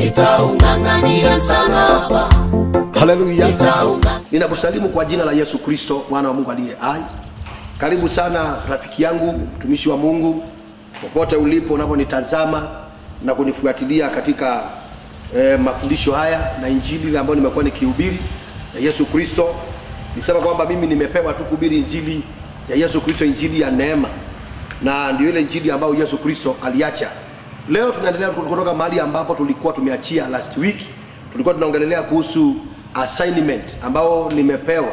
nitaung'ang'ania msalaba. Haleluya. Ninakusalimu kwa jina la Yesu Kristo, mwana wa Mungu aliye hai. Karibu sana rafiki yangu, mtumishi wa Mungu, popote ulipo unaponitazama na kunifuatilia katika mafundisho haya na injili ambayo nimekuwa nikihubiri ya Yesu Kristo. Nisema kwamba mimi nimepewa tu kuhubiri injili ya Yesu Kristo, injili ya neema, na ndio ile injili ambayo Yesu Kristo aliacha. Leo tunaendelea kutoka mahali ambapo tulikuwa tumeachia last week. Tulikuwa tunaongelea kuhusu assignment ambao nimepewa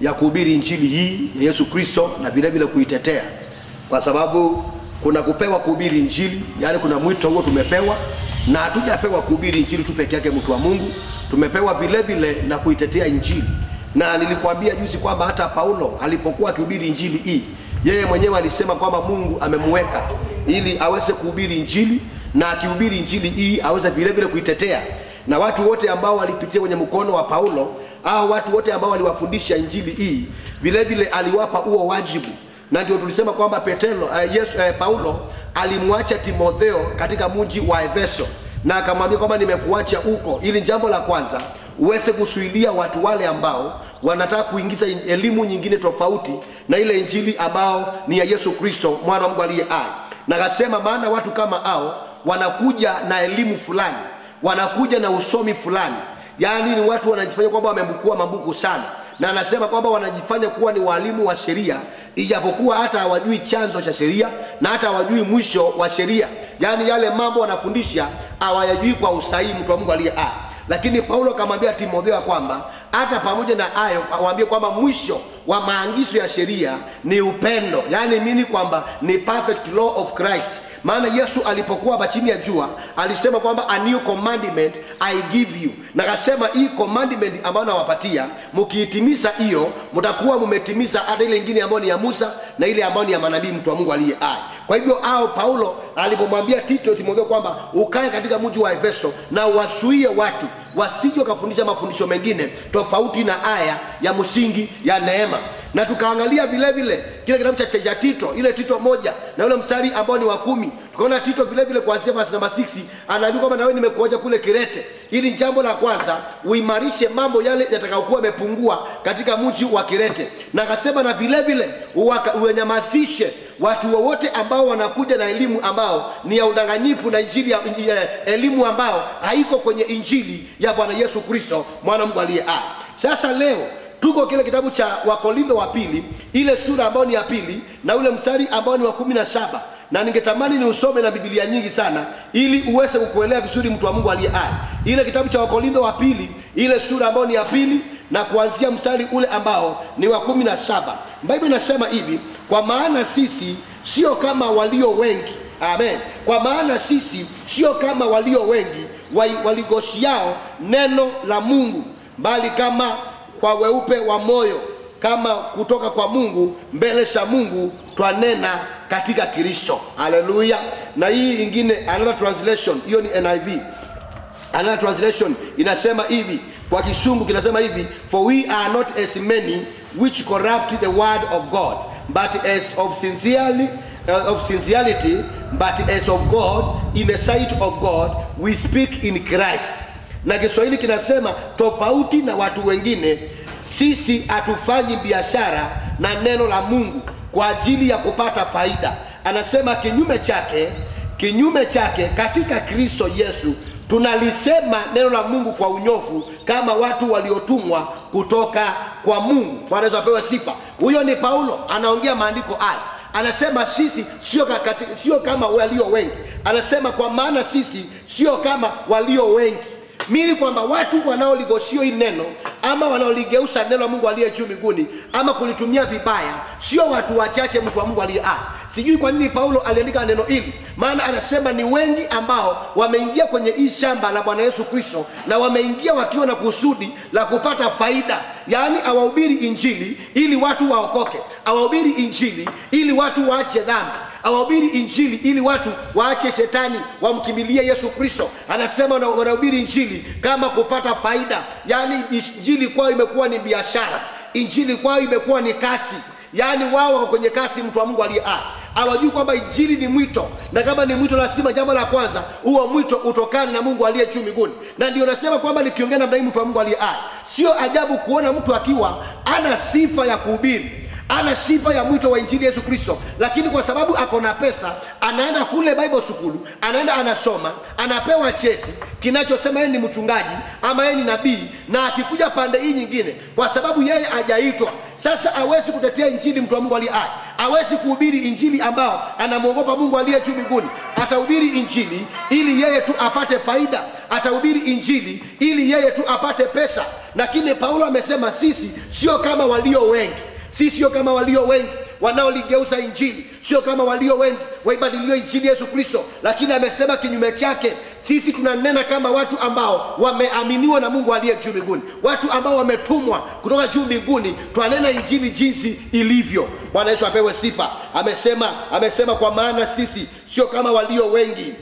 ya kuhubiri injili hii ya Yesu Kristo na vile vile kuitetea. Kwa sababu kuna kupewa kuhubiri injili, yani kuna mwito huo tumepewa, na hatujapewa kuhubiri injili tu peke yake mtu wa Mungu, tumepewa vile vile na kuitetea injili. Na nilikwambia juzi kwamba hata Paulo alipokuwa akihubiri injili hii, yeye mwenyewe alisema kwamba Mungu amemweka ili aweze kuhubiri injili, na akihubiri injili hii aweze vile vile kuitetea. Na watu wote ambao walipitia kwenye mkono wa Paulo, au watu wote ambao waliwafundisha injili hii, vile vile aliwapa huo wajibu. Na ndio tulisema kwamba Paulo alimwacha Timotheo katika mji wa Efeso, na akamwambia kwamba nimekuacha huko ili jambo la kwanza uweze kusuilia watu wale ambao wanataka kuingiza elimu nyingine tofauti na ile injili ambao ni ya Yesu Kristo, mwana wa Mungu aliye hai. Na akasema maana watu kama hao wanakuja na elimu fulani, wanakuja na usomi fulani, yani ni watu wanajifanya kwamba wamembukua mambuku sana, na anasema kwamba wanajifanya kuwa ni walimu wa sheria, ijapokuwa hata hawajui chanzo cha sheria na hata hawajui mwisho wa sheria. Yani yale mambo wanafundisha hawayajui kwa usahihi, mtu wa Mungu aliye hai. Lakini Paulo akamwambia Timotheo kwamba hata pamoja na hayo awaambie kwamba mwisho wa maagizo ya sheria ni upendo, yani mimi kwamba ni perfect law of Christ. Maana Yesu alipokuwa hapa chini ya jua alisema kwamba a new commandment I give you. Na akasema hii commandment ambayo nawapatia, mkiitimiza hiyo mtakuwa mmetimiza hata ile nyingine ambayo ni ya Musa na ile ambayo ni ya manabii, mtu wa Mungu aliye hai. Kwa hivyo Paulo alipomwambia Timotheo kwamba ukae katika mji wa Efeso na uwasuie watu wasije wakafundisha mafundisho mengine tofauti na aya ya msingi ya neema. Na tukaangalia vile vile kile kitabu cha Tito, ile Tito 1 na ule mstari ambao ni wa 10. Tukaona Tito vile vile kuanzia verse number 6 anaandika kwamba na wewe nimekuacha kule Kirete ili jambo la kwanza uimarishe mambo yale yatakayokuwa yamepungua katika mji wa Kirete. Na akasema na vile vile unyamazishe watu wote ambao wanakuja na elimu ambao ni ya udanganyifu na injili ya elimu ambao haiko kwenye injili ya Bwana Yesu Kristo, mwana wa Mungu aliye hai. Sasa leo tuko kile kitabu cha Wakorintho wa pili, ile sura ambayo ni ya pili na ule mstari ambao ni wa 17. Na ningetamani ni usome na Biblia nyingi sana ili uweze kukuelewa vizuri, mtu wa Mungu aliye hai. Ile kitabu cha Wakorintho wa pili, ile sura ambayo ni ya pili na kuanzia mstari ule ambao ni wa 17. Biblia inasema hivi: kwa maana sisi sio kama walio wengi. Amen. Kwa maana sisi sio kama walio wengi waligoshiao neno la Mungu, bali kama kwa weupe wa moyo, kama kutoka kwa Mungu mbele za Mungu twanena katika Kristo. Haleluya. Na hii ingine another translation, hiyo ni NIV. Another translation inasema hivi, kwa Kisungu kinasema hivi: for we are not as many which corrupt the word of God, but as of sincerity, but as of God, in the sight of God we speak in Christ. Na Kiswahili kinasema tofauti na watu wengine, sisi hatufanyi biashara na neno la Mungu kwa ajili ya kupata faida. Anasema kinyume chake katika Kristo Yesu tunalisema neno la Mungu kwa unyofu, kama watu waliotumwa kutoka kwa Mungu. Bwana Yesu apewe sifa. Huyo ni Paulo anaongea maandiko haya. Anasema sisi sio kama walio wengi. Anasema kwa maana sisi sio kama walio wengi. Mimi kwamba watu wanaoligoshio hii neno ama wanaoligeusa neno la Mungu aliye juu mbinguni ama kulitumia vibaya sio watu wachache, mtu wa Mungu aliye hai. Sijui kwa nini Paulo aliandika neno hili, maana anasema ni wengi ambao wameingia kwenye hii shamba la Bwana Yesu Kristo, na wameingia wakiwa na kusudi la kupata faida. Yani awahubiri injili ili watu waokoke, awahubiri injili ili watu waache dhambi, awahubiri injili ili watu waache shetani wamkimbilie Yesu Kristo. Anasema wanahubiri injili kama kupata faida. Yani injili kwao imekuwa ni biashara, injili kwao imekuwa ni kasi. Yani wao wako kwenye kasi, mtu wa Mungu aliye hai. hawajui kwamba injili ni mwito, na kama ni mwito lazima jambo la kwanza huo mwito utokane na Mungu aliye juu mbinguni. Na ndio nasema kwamba nikiongea na mtu wa Mungu aliye hai, sio ajabu kuona mtu akiwa ana sifa ya kuhubiri, ana sifa ya mwito wa injili Yesu Kristo, lakini kwa sababu ako na pesa anaenda kule Bible school, anaenda anasoma, anapewa cheti kinachosema yeye ni mchungaji ama yeye ni nabii, na akikuja pande hii nyingine, kwa sababu yeye hajaitwa, sasa hawezi kutetea injili mtu wa Mungu aliye hai, hawezi kuhubiri injili ambao anamuogopa Mungu aliye juu mbinguni. Atahubiri injili ili yeye tu apate faida, atahubiri injili ili yeye tu apate pesa. Lakini Paulo amesema sisi sio kama walio wengi, sisi sio kama walio wengi wanaoligeuza injili, sio kama walio wengi waibadilio injili Yesu Kristo, lakini amesema kinyume chake, sisi tunanena kama watu ambao wameaminiwa na Mungu aliye juu mbinguni, watu ambao wametumwa kutoka juu mbinguni, twanena injili jinsi ilivyo. Bwana Yesu apewe sifa. Amesema kwa maana sisi sio kama walio wengi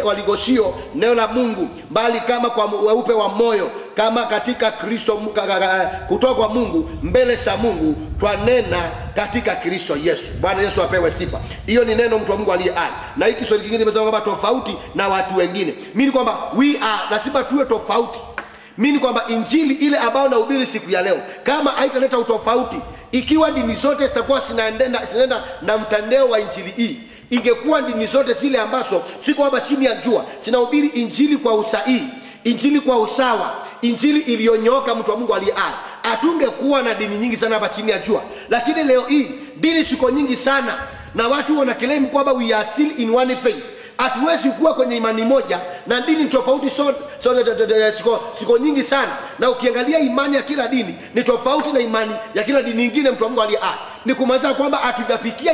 waligoshio neno la Mungu, bali kama kwa weupe wa moyo, kama katika Kristo, kutoka kwa Mungu mbele za Mungu, twanena katika Kristo Yesu. Bwana Yesu apewe sifa. Hiyo ni neno mtu wa Mungu aliye hai. Na hiki swali kingine nimesema kwamba tofauti na watu wengine, mimi kwamba lazima tuwe tofauti. Mimi kwamba injili ile ambayo nahubiri siku ya leo, kama haitaleta utofauti, ikiwa dini zote zitakuwa zinaenda na mtandao wa injili hii, ingekuwa dini zote zile ambazo si kwamba chini ya jua zinahubiri injili kwa usahihi, injili kwa usawa, injili iliyonyoka mtu wa Mungu aliye hai, hatungekuwa na dini nyingi sana hapa chini ya jua. Lakini leo hii dini ziko nyingi sana, na watu wanaclaim kwamba we are still in one faith. Hatuwezi kuwa kwenye imani moja na dini tofauti, siko nyingi sana. Na ukiangalia imani ya kila dini ni tofauti na imani ya kila dini nyingine mtu wa Mungu aliye hai. Ni kumaanisha kwamba hatujafikia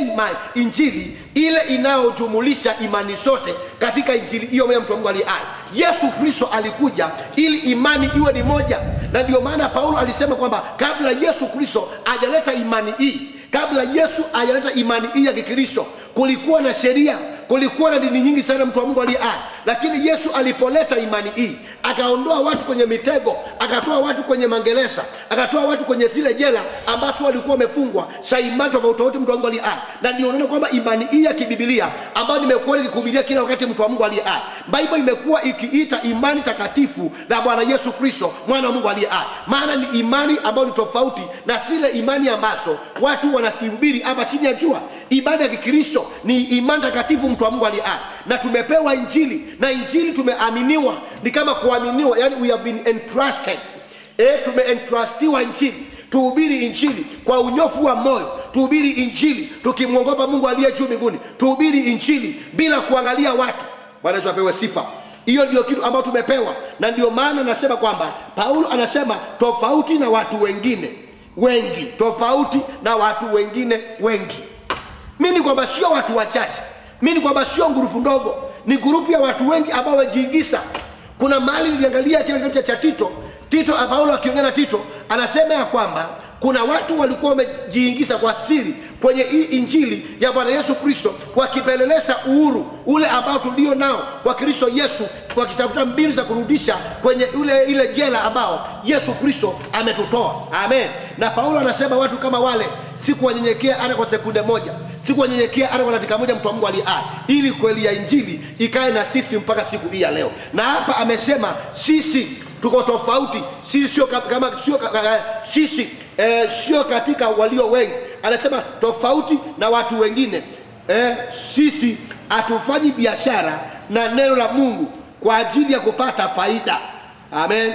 injili ile inayojumulisha imani zote katika injili hiyo moja mtu wa Mungu aliye hai. Yesu Kristo alikuja ili imani iwe ni moja, na ndio maana Paulo alisema kwamba kabla Yesu Kristo hajaleta imani hii, kabla Yesu hajaleta imani hii ya Kikristo, kulikuwa na sheria, kulikuwa na dini nyingi sana mtu wa Mungu aliye hai. Lakini Yesu alipoleta imani hii, akaondoa watu kwenye mitego, akatoa watu kwenye mangereza, akatoa watu kwenye zile jela ambazo walikuwa wamefungwa, imani tofauti mtu wa Mungu aliye hai. Na ndio unaona kwamba imani hii ya kibiblia ambayo nimekuwa nikikuhubiria kila wakati mtu wa Mungu aliye hai, Bible imekuwa ikiita imani takatifu na Bwana Yesu Kristo mwana wa Mungu aliye hai. Maana ni imani ambayo ni tofauti na zile imani ambazo watu wanasihubiri hapa chini ya jua. Imani ya Kikristo ni imani takatifu mtu wa Mungu aliye hai, na tumepewa injili, na injili tumeaminiwa. Ni kama kuaminiwa, yani we have been entrusted. Tumeentrustiwa injili, tuhubiri injili kwa unyofu wa moyo, tuhubiri injili tukimwogopa Mungu aliye juu mbinguni, tuhubiri injili bila kuangalia watu. Bwana Yesu apewe sifa. Hiyo ndio kitu ambacho tumepewa, na ndio maana nasema kwamba Paulo anasema tofauti na watu wengine wengi, tofauti na watu wengine wengi. Mimi kwamba sio watu wachache, mimi kwamba sio grupu ndogo, ni grupu ya watu wengi ambao wamejiingiza. Kuna mahali niliangalia kile kitabu cha Tito, Paulo akiongea na Tito anasema ya kwamba kuna watu walikuwa wamejiingiza kwa siri kwenye hii injili ya Bwana Yesu Kristo, wakipeleleza uhuru ule ambao tulio nao kwa Kristo Yesu, wakitafuta mbinu za kurudisha kwenye ile jela ambao Yesu Kristo ametutoa. Amen. Na Paulo anasema watu kama wale sikuwanyenyekea hata kwa sekunde moja, sikuwanyenyekea hata kwa dakika moja mtu wa Mungu aliye hai, ili kweli ya injili ikae na sisi mpaka siku hii ya leo. Na hapa amesema sisi tuko tofauti, sisi sio katika walio wengi. Anasema tofauti na watu wengine. Sisi hatufanyi biashara na neno la Mungu kwa ajili ya kupata faida. Amen.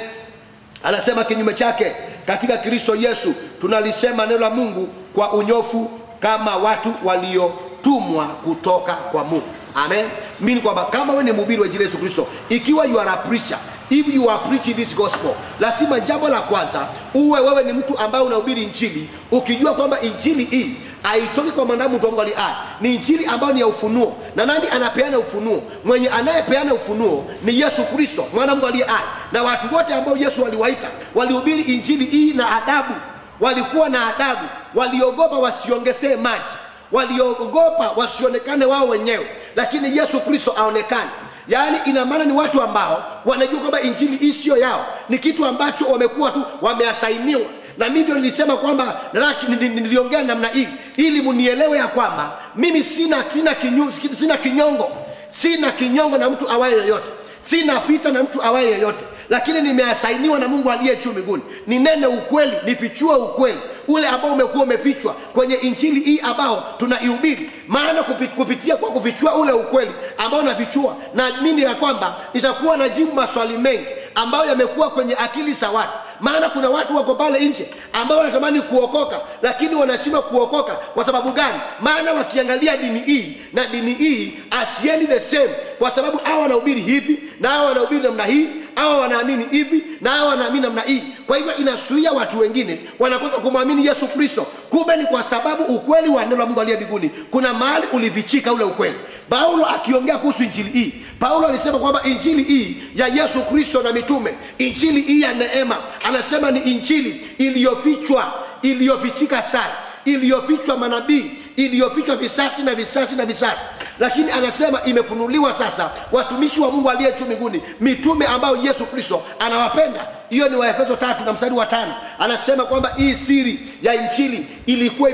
Anasema kinyume chake, katika Kristo Yesu tunalisema neno la Mungu kwa unyofu, kama watu waliotumwa kutoka kwa Mungu. Amen. Mimi kwamba kama wewe ni mhubiri wa injili Yesu Kristo, ikiwa you are a preacher, if you are preaching this gospel, lazima jambo la kwanza uwe wewe ni mtu ambaye unahubiri injili ukijua kwamba injili hii haitoki kwa mwanadamu mtu wa Mungu aliye hai, ni injili ambayo ni ya ufunuo. Na nani anapeana ufunuo? Mwenye anayepeana ufunuo ni Yesu Kristo mwana wa Mungu aliye hai. Na watu wote ambao Yesu aliwaita walihubiri injili hii na adabu, walikuwa na adabu, waliogopa wasiongezee maji, waliogopa wasionekane wao wenyewe, lakini Yesu Kristo aonekane. Yaani ina maana ni watu ambao wanajua kwamba injili hii sio yao, ni kitu ambacho wamekuwa tu wameasainiwa Na mimi ndio nilisema kwamba niliongea namna hii ili munielewe ya kwamba mimi sina kinyongo. Sina kinyongo na mtu awaye yoyote. Sina vita na mtu awaye yoyote. Lakini nimeasainiwa na Mungu aliye juu mbinguni. Ninene ukweli, nifichue ukweli ule ambao umekuwa umefichwa kwenye injili hii ambao tunaihubiri. Maana kupitia kwa kufichua ule ukweli ambao nafichua, naamini ya kwamba nitakuwa najibu maswali mengi ambayo yamekuwa kwenye akili za watu. Maana kuna watu wako pale nje ambao wanatamani kuokoka, lakini wanashindwa kuokoka. Kwa sababu gani? Maana wakiangalia dini hii na dini hii asiendi the same. Kwa sababu hao wanahubiri hivi na hao wanahubiri namna hii, hao wanaamini hivi na hao wanaamini namna hii. Kwa hivyo inazuia watu wengine wanakosa kumwamini Yesu Kristo. Kumbe ni kwa sababu ukweli wa neno la Mungu aliye mbinguni kuna mahali ulivichika ule ukweli. Paulo akiongea kuhusu injili hii, Paulo alisema kwamba injili hii ya Yesu Kristo na mitume, injili hii ya neema, anasema ni injili iliyofichwa, iliyofichika sana, iliyofichwa manabii, iliyofichwa visasi na visasi na visasi. Lakini anasema imefunuliwa sasa watumishi wa Mungu aliye juu mbinguni, mitume ambao Yesu Kristo anawapenda. Hiyo ni Waefeso 3 na mstari wa 5. Anasema kwamba hii siri ya injili ilikuwa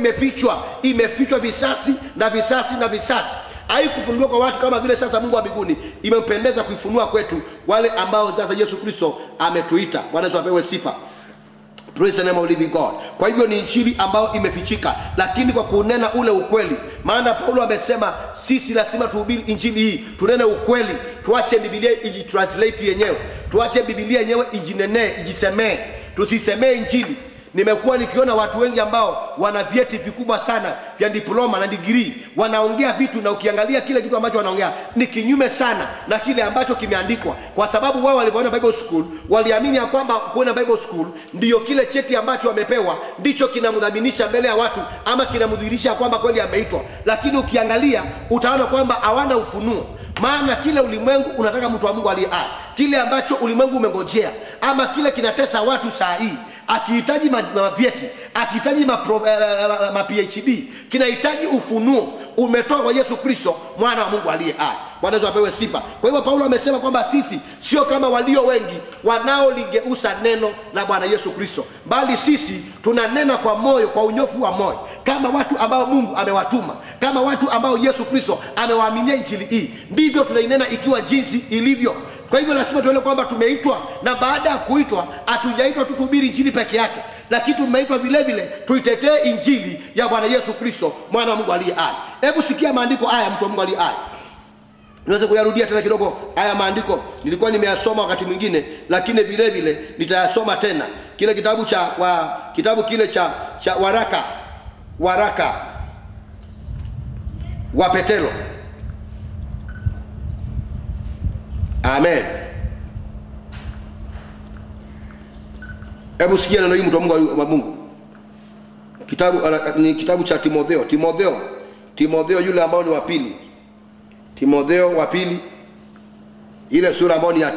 imefichwa visasi na visasi na visasi. Haikufunuliwa kwa watu kama vile sasa Mungu wa mbinguni imempendeza kuifunua kwetu wale ambao sasa Yesu Kristo ametuita. Bwana Yesu apewe sifa. Praise the name of living God. Kwa hivyo ni injili ambayo imefichika, lakini kwa kunena ule ukweli. Maana Paulo amesema sisi lazima tuhubiri injili hii, tunene ukweli, tuache Biblia ijitranslate yenyewe, tuache Biblia yenyewe ijinenee, ijisemee, tusisemee injili. Nimekuwa nikiona watu wengi ambao wana vyeti vikubwa sana vya diploma na degree, wanaongea vitu na ukiangalia kile kitu ambacho wanaongea ni kinyume sana na kile ambacho kimeandikwa. Kwa sababu wao walipoenda Bible school waliamini ya kwamba kwenda Bible school ndio kile cheti ambacho wamepewa ndicho kinamdhaminisha mbele ya watu ama kinamdhihirisha kwamba kweli ameitwa. Lakini ukiangalia utaona kwamba hawana ufunuo. Maana kile ulimwengu unataka mtu wa Mungu aliye hai, kile ambacho ulimwengu umengojea ama kile kinatesa watu saa hii, akihitaji mavyeti, akihitaji ma PhD, kinahitaji ufunuo umetoka kwa Yesu Kristo mwana wa Mungu aliye hai. Bwana Yesu apewe sifa. Kwa hivyo Paulo amesema kwamba sisi sio kama walio wengi wanaoligeuza neno la Bwana Yesu Kristo, bali sisi tunanena kwa moyo, kwa unyofu wa moyo, kama watu ambao Mungu amewatuma, kama watu ambao Yesu Kristo amewaaminia injili hii, ndivyo tunainena ikiwa jinsi ilivyo. Kwa hivyo lazima tuelewe kwamba tumeitwa, na baada ya kuitwa hatujaitwa tu tuhubiri injili peke yake, lakini tumeitwa vile vile tuitetee injili ya Bwana Yesu Kristo mwana wa Mungu aliye hai. Hebu sikia maandiko haya, mtu wa Mungu aliye hai. Niweze kuyarudia tena kidogo haya maandiko. Nilikuwa nimeyasoma wakati mwingine, lakini vile vile nitayasoma tena. Kile kitabu cha waraka wa Petero. Amen. Hebu sikia neno hili, mtu wa Mungu wa Mungu. Ni kitabu cha Timotheo yule ambao ni wa pili. Timotheo wa pili, ile sura ambayo ni ya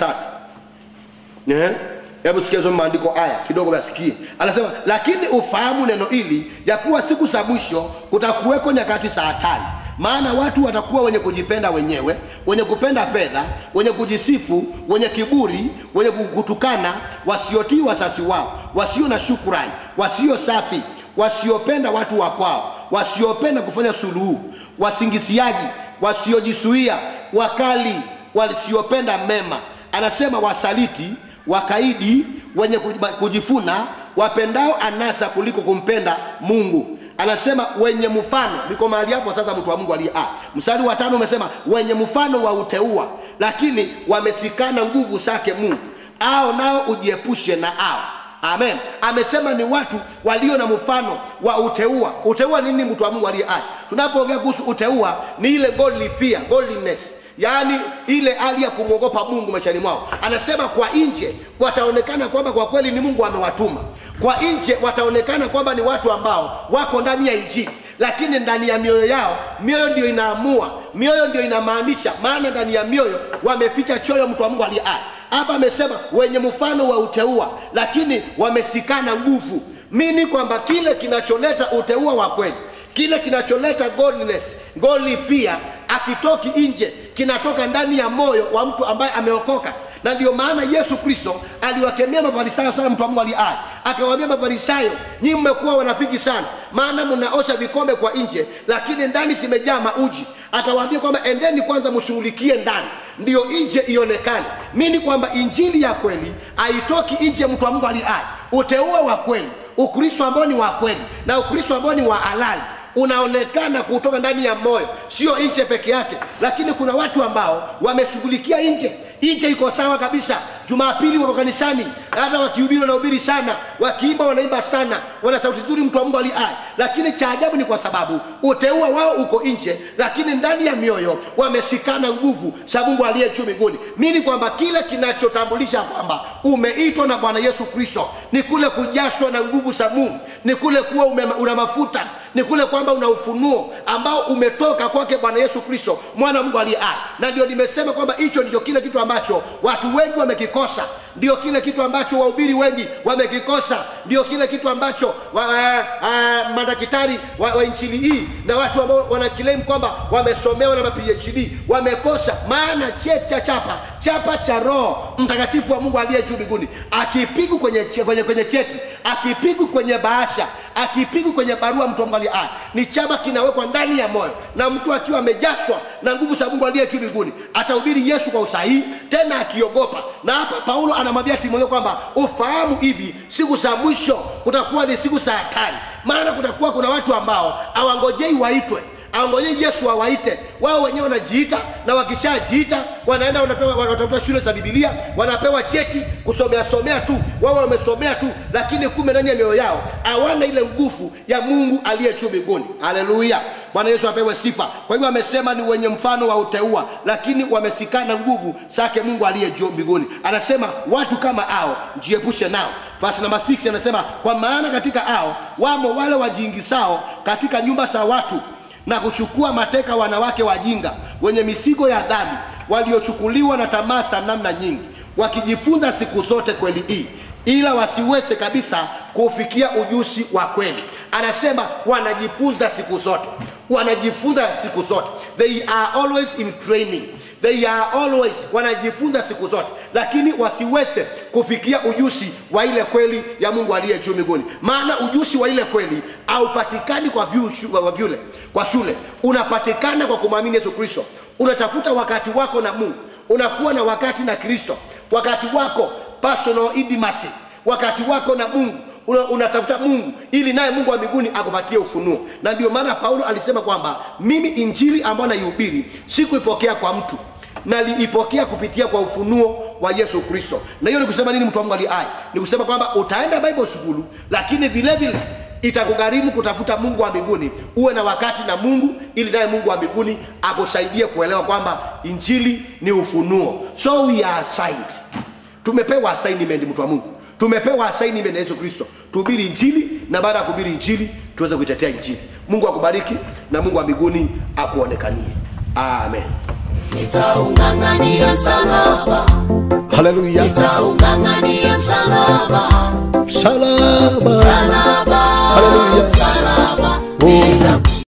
3. Hebu sikia hizo maandiko haya kidogo basikie. Anasema, lakini ufahamu neno hili ya kuwa siku za mwisho kutakuweko nyakati za hatari. Maana watu watakuwa wenye kujipenda wenyewe, wenye kupenda fedha, wenye kujisifu, wenye kiburi, wenye kutukana, wasiotii wazazi wao, wasio na shukrani, wasio safi, wasiopenda watu wa kwao, wasiopenda kufanya suluhu, wasingiziaji, wasiojisuia, wakali, wasiopenda mema. Anasema wasaliti, wakaidi, wenye kujifuna, wapendao anasa kuliko kumpenda Mungu. Anasema wenye mfano, niko mahali hapo sasa mtu wa Mungu aliye hai. Mstari wa 5 umesema wenye mfano wa uteua, lakini wamesikana nguvu zake Mungu. Hao nao ujiepushe na hao. Amen. Amesema ni watu walio na mfano wa uteua. Uteua nini, mtu wa Mungu aliye hai? Tunapoongea kuhusu uteua ni ile godly fear, godliness. Yaani ile hali ya kumwogopa Mungu maishani mwao. Anasema kwa nje wataonekana kwamba kwa kweli ni Mungu amewatuma. Kwa nje wataonekana kwamba ni watu ambao wako ndani ya injili, lakini ndani ya mioyo yao, mioyo ndio inaamua, mioyo ndio inamaanisha, maana ndani ya mioyo wameficha choyo, mtu wa Mungu aliye hai. Hapa amesema wenye mfano wa uteua, lakini wamesikana nguvu. Mimi kwamba kile kinacholeta uteua wa kweli, kile kinacholeta godliness, godly fear, akitoki nje, kinatoka ndani ya moyo wa mtu ambaye ameokoka. Na ndio maana Yesu Kristo aliwakemea Mafarisayo sana, mtu wa Mungu aliye hai. Akawaambia Mafarisayo, nyinyi mmekuwa wanafiki sana, maana mnaosha vikombe kwa nje, lakini ndani simejaa mauji. Akawaambia kwamba endeni kwanza mshughulikie ndani, ndio nje ionekane. Mimi kwamba injili ya kweli haitoki nje, mtu wa Mungu aliye hai. Uteuo wa kweli, Ukristo ambao ni wa kweli na Ukristo ambao ni wa halali unaonekana kutoka ndani ya moyo, sio nje peke yake. Lakini kuna watu ambao wameshughulikia nje. Nje iko sawa kabisa, Jumapili wako kanisani, hata wakihubiri wanahubiri sana, wakiimba wanaimba sana, wana sauti nzuri, mtu wa Mungu aliye hai. Lakini cha ajabu ni kwa sababu uteua wao uko nje, lakini ndani ya mioyo wamesikana nguvu za Mungu aliye juu mbinguni. Mimi kwamba kile kinachotambulisha kwamba umeitwa na Bwana Yesu Kristo ni kule kujazwa na nguvu za Mungu, ni kule kuwa una mafuta, ni kule kwamba una ufunuo ambao umetoka kwake Bwana Yesu Kristo, mwana wa Mungu aliye hai. Na ndio nimesema kwamba hicho ndicho kile kitu ambacho watu wengi wamekikosa, ndio kile kitu ambacho wahubiri wengi wamekikosa, ndio kile kitu ambacho madaktari wa injili hii na watu ambao wanaclaim kwamba wamesomewa na PhD wamekosa. Maana chapa cha Roho Mtakatifu wa Mungu aliye juu mbinguni akipigwa kwenye cheti, akipigwa kwenye bahasha, akipigwa kwenye barua, mtu ambaye ni chapa kinawekwa ndani ya moyo, na mtu akiwa amejazwa na nguvu za Mungu aliye juu mbinguni atahubiri Yesu kwa usahihi, tena akiogopa. Na hapa Paulo anamwambia Timotheo kwamba ufahamu hivi siku za mwisho kutakuwa ni siku za hatari. Maana kutakuwa kuna watu ambao hawangojei waitwe, hawangojei Yesu awaite, wao wenyewe wanajiita, na wakishajiita wanaenda wanatafuta shule za Biblia, wanapewa cheti kusomea tu, wao wamesomea tu, lakini kumbe ndani ya mioyo yao hawana ile nguvu ya Mungu aliye juu mbinguni. Haleluya, Bwana Yesu apewe sifa. Kwa hivyo amesema ni wenye mfano wa uteua, lakini wamesikana nguvu zake Mungu aliye juu mbinguni. Anasema watu kama hao jiepushe nao. Verse number 6 anasema, kwa maana katika hao wamo wale wajiingisao katika nyumba za watu na kuchukua mateka wanawake wajinga wenye mizigo ya dhambi, waliochukuliwa na tamaa za namna nyingi, wakijifunza siku zote kweli hii, ila wasiweze kabisa kufikia ujuzi wa kweli. Anasema wanajifunza siku zote, wanajifunza siku zote. They are always in training, they are always wanajifunza siku zote, lakini wasiweze kufikia ujuzi wa ile kweli ya Mungu aliye juu mbinguni. Maana ujuzi wa ile kweli haupatikani kwa shule, unapatikana kwa kumwamini Yesu Kristo. Unatafuta wakati wako na Mungu, unakuwa na wakati na Kristo, wakati wako personal intimacy, wakati wako na Mungu. Unatafuta Mungu ili naye Mungu wa mbinguni akupatie ufunuo. Na ndio maana Paulo alisema kwamba mimi injili ambayo naihubiri sikuipokea kwa mtu, naliipokea kupitia kwa ufunuo wa Yesu Kristo. Na hiyo ni kusema nini, mtu wa Mungu aliye hai? Ni kusema kwamba utaenda Bible school, lakini vile vile itakugharimu kutafuta Mungu wa mbinguni, uwe na wakati na Mungu, ili naye Mungu wa mbinguni akusaidie kuelewa kwamba injili ni ufunuo. So we are assigned, tumepewa assignment, mtu wa Mungu, tumepewa assignment na Yesu Kristo, tuhubiri injili, na baada ya kuhubiri injili tuweze kuitetea injili. Mungu akubariki na Mungu wa mbinguni akuonekanie. Amen. Nitaungangania msalaba. Haleluya. Nitaungangania msalaba.